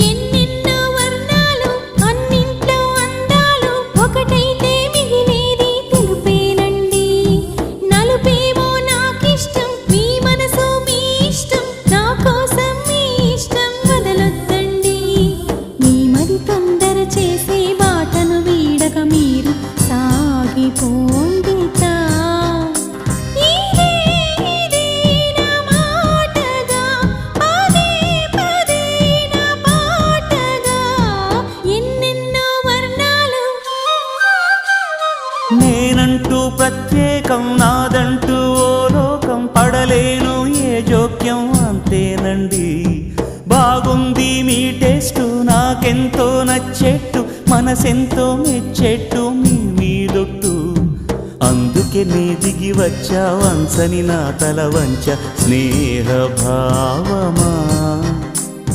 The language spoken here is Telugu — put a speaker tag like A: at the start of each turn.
A: ఎన్నెన్నో వర్ణాలు అన్నింట్లో అందాలు ఒకటైతే మిగిలేది తెలుపేనండి. నలుపేమో నాకిష్టం, మీ మనసు మీ ఇష్టం, నా కోసం మీ ఇష్టం వదలొద్దండి. మీ మరి తొందర చేసే బాటను వీడక మీరు సాగిపోండితా.
B: నేనంటూ ప్రత్యేకం, నాదంటూ ఓ లోకం, పడలేను ఏ జోక్యం అంతేనండి. బాగుంది మీ టేస్టు, నాకెంతో నచ్చేట్టు, మనసెంతో మెచ్చేట్టు మీ మీదొట్టు. అందుకే నే దిగి వచ్చా వంచని నా తల వంచ స్నేహ భావమా.